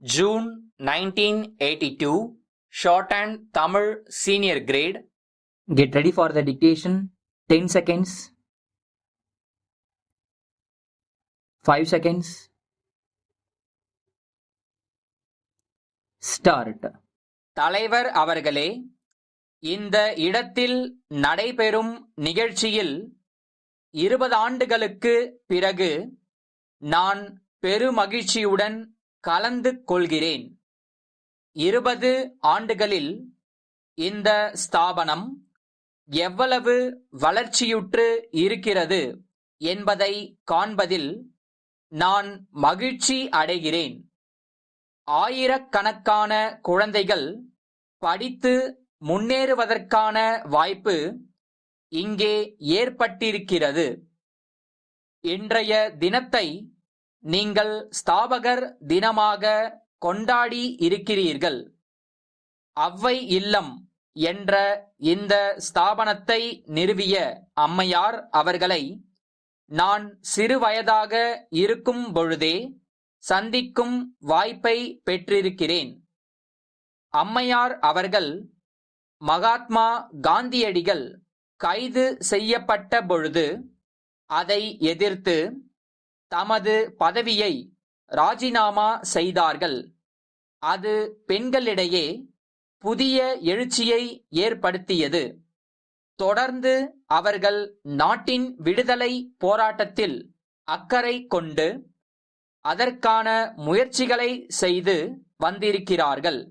June 1982, Shorthand Tamil Senior Grade. Get ready for the dictation. 10 seconds. 5 seconds. Start. தலைவர் அவர்களே, இந்த இடத்தில் நடைபெறும் நிகழ்ச்சியில் 20 ஆண்டுகளுக்கு பிறகு நான் பெருமகிழ்ச்சியுடன் கலந்து கொள்கிறேன். 20 ஆண்டுகளில் இந்த ஸ்தாபனம் எவ்வளவு வளர்ச்சியுற்று இருக்கிறது என்பதை காண்பதில் நான் மகிழ்ச்சி அடைகிறேன். ஆயிரக்கணக்கான குழந்தைகள் படித்து முன்னேறுவதற்கான வாய்ப்பு இங்கே ஏற்பட்டிருக்கிறது. இன்றைய தினத்தை நீங்கள் ஸ்தாபகர் தினமாக கொண்டாடி இருக்கிறீர்கள். அவ்வை இல்லம் என்ற இந்த ஸ்தாபனத்தை நிறுவிய அம்மையார் அவர்களை நான் சிறுவயதாக இருக்கும் பொழுதே சந்திக்கும் வாய்ப்பை பெற்றிருக்கிறேன். அம்மையார் அவர்கள் மகாத்மா காந்தியடிகள் கைது செய்யப்பட்ட பொழுது அதை எதிர்த்து தமது பதவியை ராஜினாமா செய்தார்கள். அது பெண்களிடையே புதிய எழுச்சியை ஏற்படுத்தியது. தொடர்ந்து அவர்கள் நாட்டின் விடுதலை போராட்டத்தில் அக்கறை கொண்டு அதற்கான முயற்சிகளை செய்து வந்திருக்கிறார்கள்.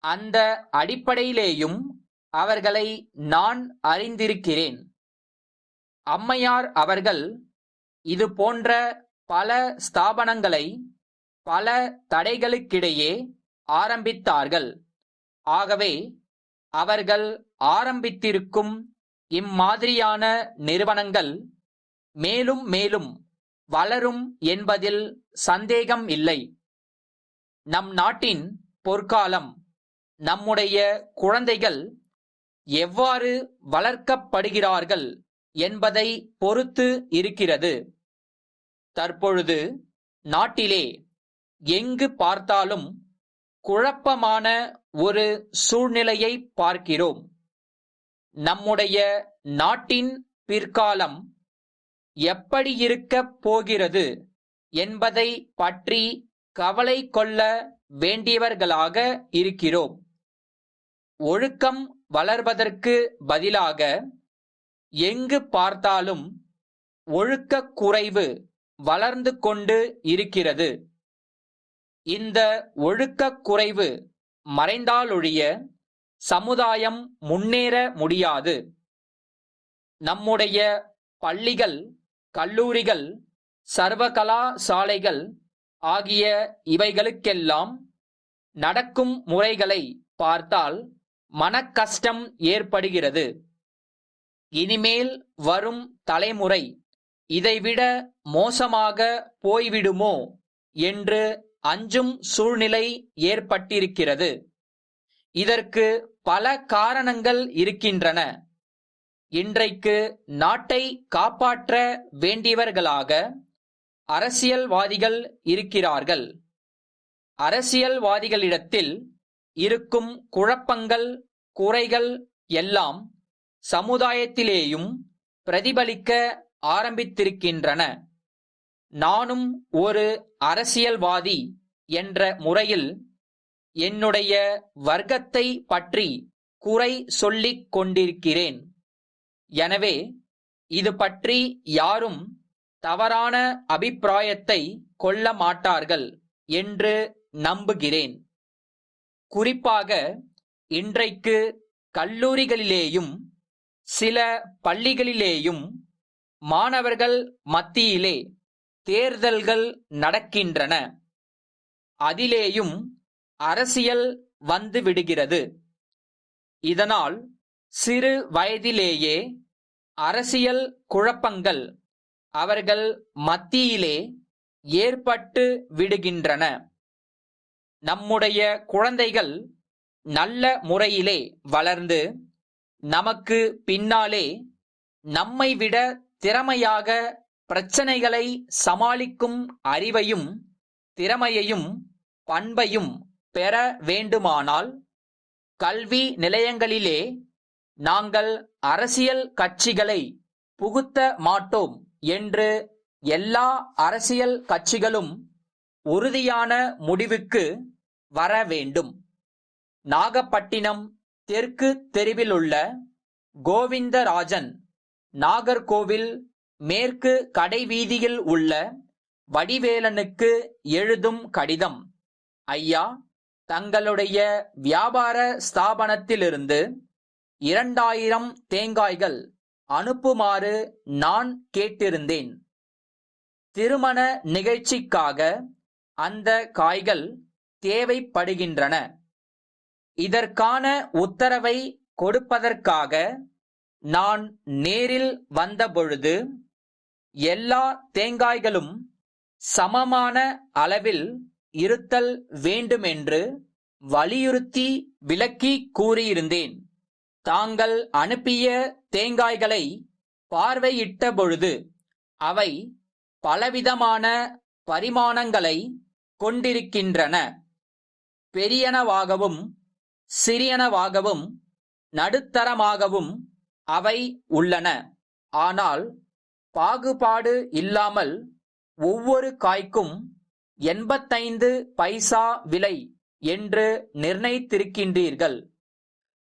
அந்த அடிப்படையிலேயும் அவர்களை நான் அறிந்திருக்கிறேன். அம்மையார் அவர்கள் இது போன்ற பல ஸ்தாபனங்களை பல தடைகளுக்கிடையே ஆரம்பித்தார்கள். ஆகவே அவர்கள் ஆரம்பித்திருக்கும் இம்மாதிரியான நிறுவனங்கள் மேலும் மேலும் வளரும் என்பதில் சந்தேகம் இல்லை. நம் நாட்டின் பொற்காலம் நம்முடைய குழந்தைகள் எவ்வாறு வளர்க்கப்படுகிறார்கள் என்பதை பொறுத்து இருக்கிறது. தற்பொழுது நாட்டிலே எங்கு பார்த்தாலும் குழப்பமான ஒரு சூழ்நிலையை பார்க்கிறோம். நம்முடைய நாட்டின் பிற்காலம் எப்படி இருக்கப் போகிறது என்பதை பற்றி கவலை கொள்ள வேண்டியவர்களாக இருக்கிறோம். ஒழுக்கம் வளர்வதற்கு பதிலாக எங்கு பார்த்தாலும் ஒழுக்கக் குறைவு வளர்ந்து கொண்டு இருக்கிறது. இந்த ஒழுக்கக் குறைவு மறைந்தாலொழிய சமுதாயம் முன்னேற முடியாது. நம்முடைய பள்ளிகள், கல்லூரிகள், சர்வகலாசாலைகள் ஆகிய இவைகளுக்கெல்லாம் நடக்கும் முறைகளை பார்த்தால் மனக்கஷ்டம் ஏற்படுகிறது. இனிமேல் வரும் தலைமுறை இதைவிட மோசமாக போய்விடுமோ என்று அஞ்சும் சூழ்நிலை ஏற்பட்டிருக்கிறது. இதற்கு பல காரணங்கள் இருக்கின்றன. இன்றைக்கு நாட்டை காப்பாற்ற வேண்டியவர்களாக அரசியல்வாதிகள் இருக்கிறார்கள். அரசியல்வாதிகளிடத்தில் இருக்கும் குழப்பங்கள், குறைகள் எல்லாம் சமுதாயத்திலேயும் பிரதிபலிக்க ஆரம்பித்திருக்கின்றன. நானும் ஒரு அரசியல்வாதி என்ற முறையில் என்னுடைய வர்க்கத்தை பற்றி குறை சொல்லிக் கொண்டிருக்கிறேன். எனவே இது பற்றி யாரும் தவறான அபிப்பிராயத்தை கொள்ள மாட்டார்கள் என்று நம்புகிறேன். குறிப்பாக இன்றைக்கு கல்லூரிகளிலேயும் சில பள்ளிகளிலேயும் மாணவர்கள் மத்தியிலே தேர்தல்கள் நடக்கின்றன. அதிலேயும் அரசியல் வந்து விடுகிறது. இதனால் சிறு வயதிலேயே அரசியல் குழப்பங்கள் அவர்கள் மத்தியிலே ஏற்பட்டு விடுகின்றன. நம்முடைய குழந்தைகள் நல்ல முறையிலே வளர்ந்து நமக்கு பின்னாலே நம்மை விட திறமையாக பிரச்சனைகளை சமாளிக்கும் அறிவையும் திறமையையும் பண்பையும் பெற வேண்டுமானால் கல்வி நிலையங்களிலே நாங்கள் அரசியல் கட்சிகளை புகுத்த மாட்டோம் என்று எல்லா அரசியல் கட்சிகளும் உறுதியான முடிவுக்கு வர வேண்டும். நாகப்பட்டினம் தெற்கு தெருவிலுள்ள கோவிந்தராஜன் நாகர்கோவில் மேற்கு கடைவீதியில் உள்ள வடிவேலனுக்கு எழுதும் கடிதம். ஐயா, தங்களுடைய வியாபார ஸ்தாபனத்திலிருந்து 2000 தேங்காய்கள் அனுப்புமாறு நான் கேட்டிருந்தேன். திருமண நிகழ்ச்சிக்காக அந்த காய்கள் தேவைப்படுகின்றன. இதற்கான உத்தரவை கொடுப்பதற்காக நான் நேரில் வந்தபொழுது எல்லா தேங்காய்களும் சமமான அளவில் இருத்தல் வேண்டுமென்று வலியுறுத்தி விளக்கி கூறியிருந்தேன். தாங்கள் அனுப்பிய தேங்காய்களை பார்வையிட்ட பொழுது அவை பலவிதமான பரிமாணங்களை கொண்டிருக்கின்றன. பெரியனவாகவும் சிறியனவாகவும் நடுத்தரமாகவும் அவை உள்ளன. ஆனால் பாகுபாடு இல்லாமல் ஒவ்வொரு காய்க்கும் 85 பைசா விலை என்று நிர்ணயித்திருக்கின்றீர்கள்.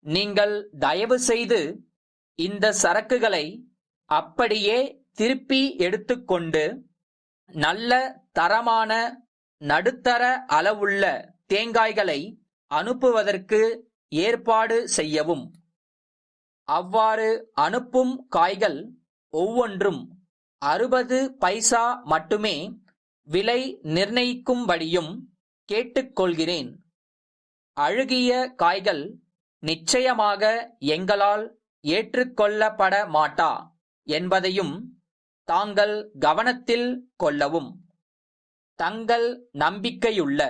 நீங்கள் தயவு செய்து இந்த சரக்குகளை அப்படியே திருப்பி எடுத்துக்கொண்டு நல்ல தரமான நடுத்தர அளவுள்ள தேங்காய்களை அனுப்புவதற்கு ஏற்பாடு செய்யவும். அவ்வாறு அனுப்பும் காய்கள் ஒவ்வொன்றும் 60 பைசா மட்டுமே விலை நிர்ணயிக்கும்படியும் கேட்டுக்கொள்கிறேன். அழுகிய காய்கள் நிச்சயமாக எங்களால் ஏற்றுக்கொள்ளப்பட மாட்டா என்பதையும் தாங்கள் கவனத்தில் கொள்ளவும். தங்கள் நம்பிக்கையுள்ள